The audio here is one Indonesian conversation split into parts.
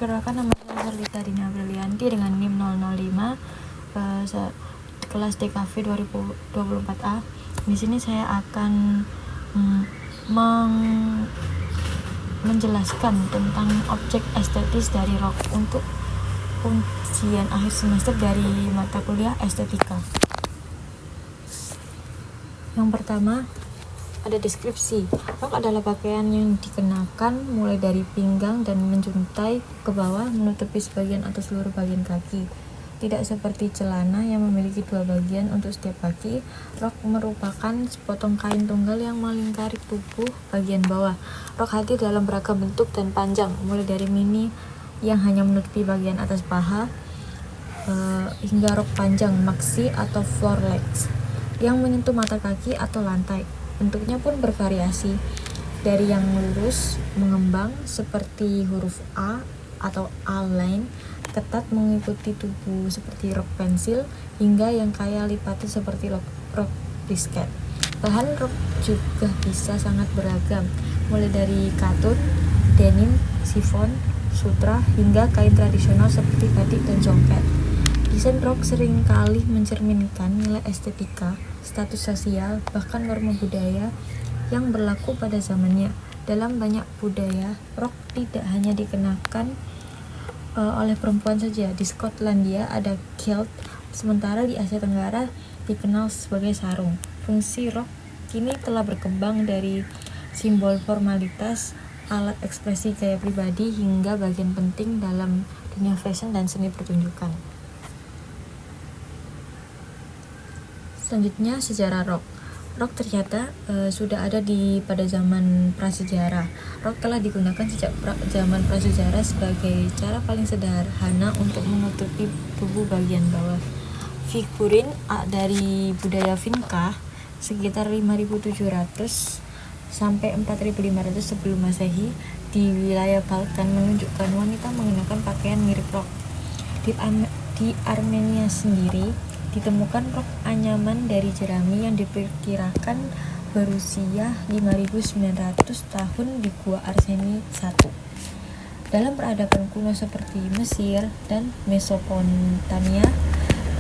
Perkenalkan, nama saya Zerlita Dina Brilianti dengan NIM 005 kelas DKV 2024A. Di sini saya akan menjelaskan tentang objek estetis dari rock untuk ujian akhir semester dari mata kuliah estetika. Yang pertama, ada deskripsi. Rok adalah pakaian yang dikenakan mulai dari pinggang dan menjuntai ke bawah menutupi sebagian atau seluruh bagian kaki. Tidak seperti celana yang memiliki dua bagian untuk setiap kaki, rok merupakan sepotong kain tunggal yang melingkari tubuh bagian bawah. Rok hadir dalam beragam bentuk dan panjang, mulai dari mini yang hanya menutupi bagian atas paha, hingga rok panjang maxi atau floor legs yang menyentuh mata kaki atau lantai. Bentuknya pun bervariasi, dari yang lurus mengembang seperti huruf A atau A-line, ketat mengikuti tubuh seperti rok pensil, hingga yang kaya lipatan seperti rok brisket. Bahan rok juga bisa sangat beragam, mulai dari katun, denim, chiffon, sutra, hingga kain tradisional seperti batik dan jongket. Desain rok seringkali mencerminkan nilai estetika, status sosial, bahkan norma budaya yang berlaku pada zamannya. Dalam banyak budaya, rok tidak hanya dikenakan oleh perempuan saja. Di Skotlandia ada kilt, sementara di Asia Tenggara dikenal sebagai sarung. Fungsi rok kini telah berkembang dari simbol formalitas, alat ekspresi gaya pribadi, hingga bagian penting dalam dunia fashion dan seni pertunjukan. Selanjutnya, sejarah rok. Rok ternyata sudah ada pada zaman prasejarah. Rok telah digunakan sejak zaman prasejarah sebagai cara paling sederhana untuk menutupi tubuh bagian bawah. Figurin dari budaya Vinca sekitar 5.700 sampai 4.500 sebelum Masehi di wilayah Balkan menunjukkan wanita mengenakan pakaian mirip rok. Di Armenia sendiri ditemukan rok anyaman dari jerami yang diperkirakan berusia 5.900 tahun di Gua Arseni I. Dalam peradaban kuno seperti Mesir dan Mesopotamia,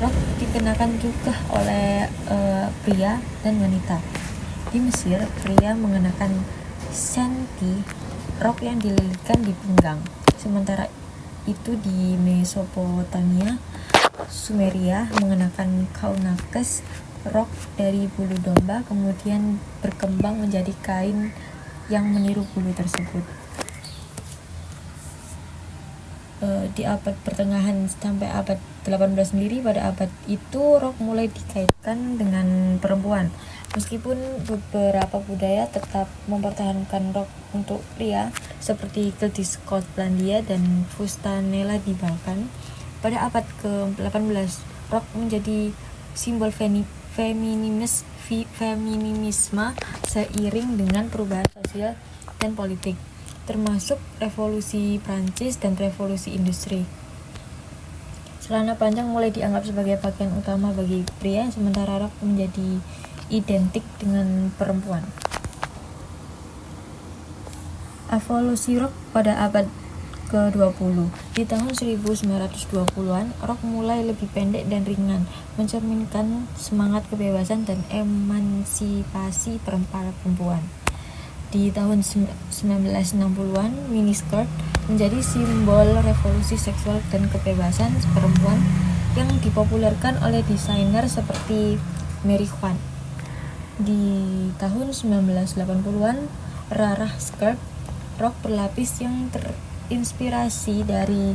rok dikenakan juga oleh pria dan wanita. Di Mesir, pria mengenakan shanty, rok yang dililitkan di pinggang. Sementara itu di Mesopotamia, Sumeria mengenakan kaunakes, rok dari bulu domba, kemudian berkembang menjadi kain yang meniru bulu tersebut. Di abad pertengahan sampai abad 18 sendiri, pada abad itu rok mulai dikaitkan dengan perempuan. Meskipun beberapa budaya tetap mempertahankan rok untuk pria seperti kilt di Skotlandia dan fustanella di Balkan, pada abad ke-18 rok menjadi simbol feminisme seiring dengan perubahan sosial dan politik, termasuk revolusi Prancis dan revolusi industri. Celana panjang mulai dianggap sebagai pakaian utama bagi pria, sementara rok menjadi identik dengan perempuan. Evolusi rok pada abad ke-20. Di tahun 1920-an, rok mulai lebih pendek dan ringan, mencerminkan semangat kebebasan dan emansipasi para perempuan. Di tahun 1960-an, miniskirt menjadi simbol revolusi seksual dan kebebasan perempuan yang dipopulerkan oleh desainer seperti Mary Quant. Di tahun 1980-an, Rarah skirt, rok berlapis yang terinspirasi dari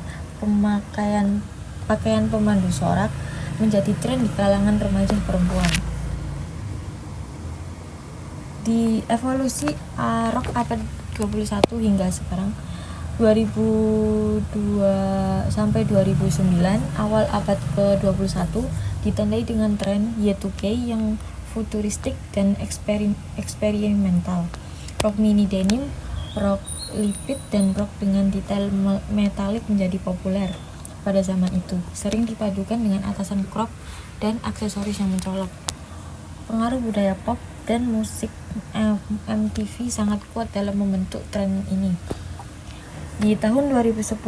pakaian pemandu sorak, menjadi tren di kalangan remaja perempuan. Di evolusi rok abad 21 hingga sekarang 2002 sampai 2009, awal abad ke-21 ditandai dengan tren Y2K yang futuristik dan eksperimental. Rok mini denim, rok lipit, dan rok dengan detail metalik menjadi populer pada zaman itu, sering dipadukan dengan atasan crop dan aksesoris yang mencolok. Pengaruh budaya pop dan musik MTV sangat kuat dalam membentuk tren ini. Di tahun 2010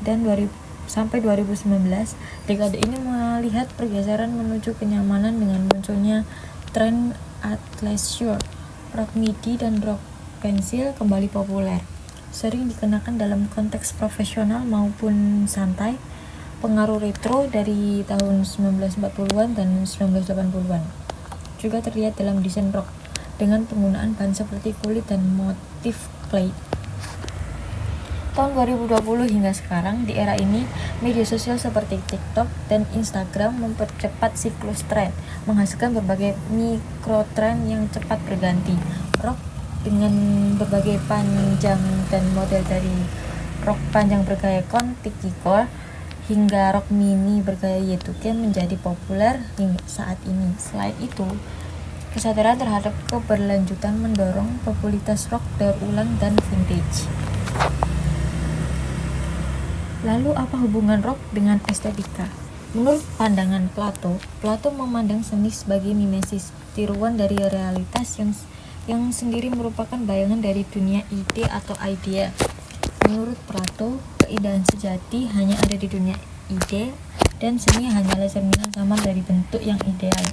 dan sampai 2019, dekade ini melihat pergeseran menuju kenyamanan dengan munculnya tren athleisure. Rok midi dan rok pensil kembali populer, sering dikenakan dalam konteks profesional maupun santai. Pengaruh retro dari tahun 1940-an dan 1980-an juga terlihat dalam desain rok dengan penggunaan bahan seperti kulit dan motif clay. Tahun 2020 hingga sekarang, di era ini, media sosial seperti TikTok dan Instagram mempercepat siklus tren, menghasilkan berbagai mikrotrend yang cepat berganti. Rok dengan berbagai panjang dan model, dari rok panjang bergaya Contikico hingga rok mini bergaya Y2K menjadi populer hingga saat ini. Selain itu, kesadaran terhadap keberlanjutan mendorong popularitas rok daur ulang dan vintage. Lalu apa hubungan rok dengan estetika? Menurut pandangan Plato memandang seni sebagai mimesis, tiruan dari realitas yang sendiri merupakan bayangan dari dunia ide atau idea. Menurut Plato, keindahan sejati hanya ada di dunia ide, dan seni hanyalah cerminan samar dari bentuk yang ideal.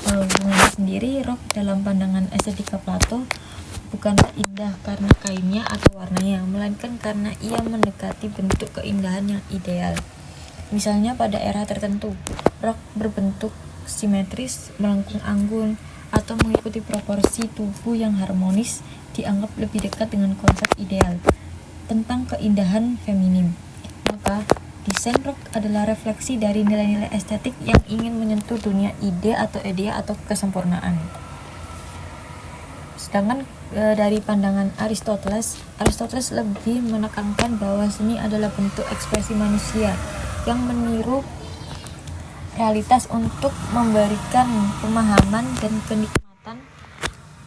Hubungannya sendiri, rok dalam pandangan estetika Plato bukanlah indah karena kainnya atau warnanya, melainkan karena ia mendekati bentuk keindahan yang ideal. Misalnya pada era tertentu, rok berbentuk simetris, melengkung anggun, atau mengikuti proporsi tubuh yang harmonis dianggap lebih dekat dengan konsep ideal tentang keindahan feminim. Maka, desain rok adalah refleksi dari nilai-nilai estetik yang ingin menyentuh dunia ide atau idea atau kesempurnaan. Sedangkan dari pandangan Aristoteles lebih menekankan bahwa seni adalah bentuk ekspresi manusia yang meniru realitas untuk memberikan pemahaman dan kenikmatan.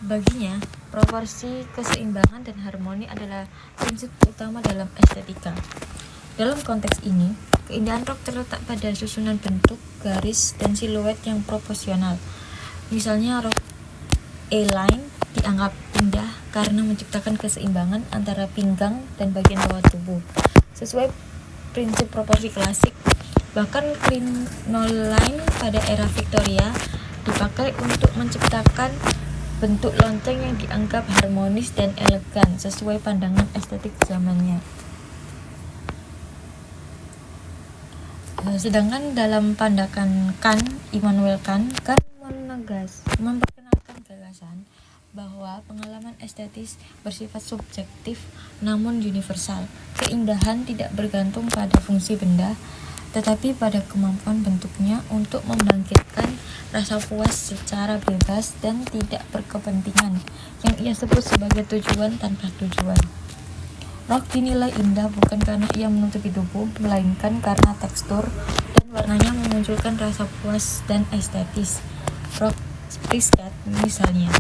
Baginya, proporsi, keseimbangan, dan harmoni adalah prinsip utama dalam estetika. Dalam konteks ini, keindahan rok terletak pada susunan bentuk, garis, dan siluet yang proporsional. Misalnya, rok A-line dianggap indah karena menciptakan keseimbangan antara pinggang dan bagian bawah tubuh, sesuai prinsip proporsi klasik. Bahkan crinoline pada era Victoria dipakai untuk menciptakan bentuk lonceng yang dianggap harmonis dan elegan sesuai pandangan estetik zamannya. Sedangkan dalam pandangan Immanuel Kant memperkenalkan gagasan bahwa pengalaman estetis bersifat subjektif namun universal. Keindahan tidak bergantung pada fungsi benda, tetapi pada kemampuan bentuknya untuk membangkitkan rasa puas secara bebas dan tidak berkepentingan, yang ia sebut sebagai tujuan tanpa tujuan. Rok dinilai indah bukan karena ia menutupi tubuh, melainkan karena tekstur dan warnanya memunculkan rasa puas dan estetis. Rok Prescott misalnya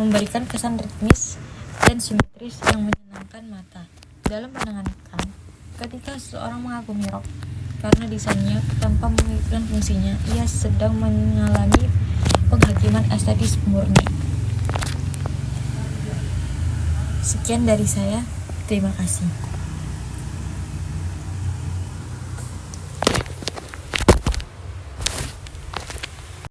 memberikan kesan ritmis dan simetris yang menyenangkan mata. Dalam pandangan Kant, ketika seseorang mengagumi rok karena desainnya tanpa memikirkan fungsinya, ia sedang mengalami penghakiman estetis murni. Sekian dari saya, terima kasih.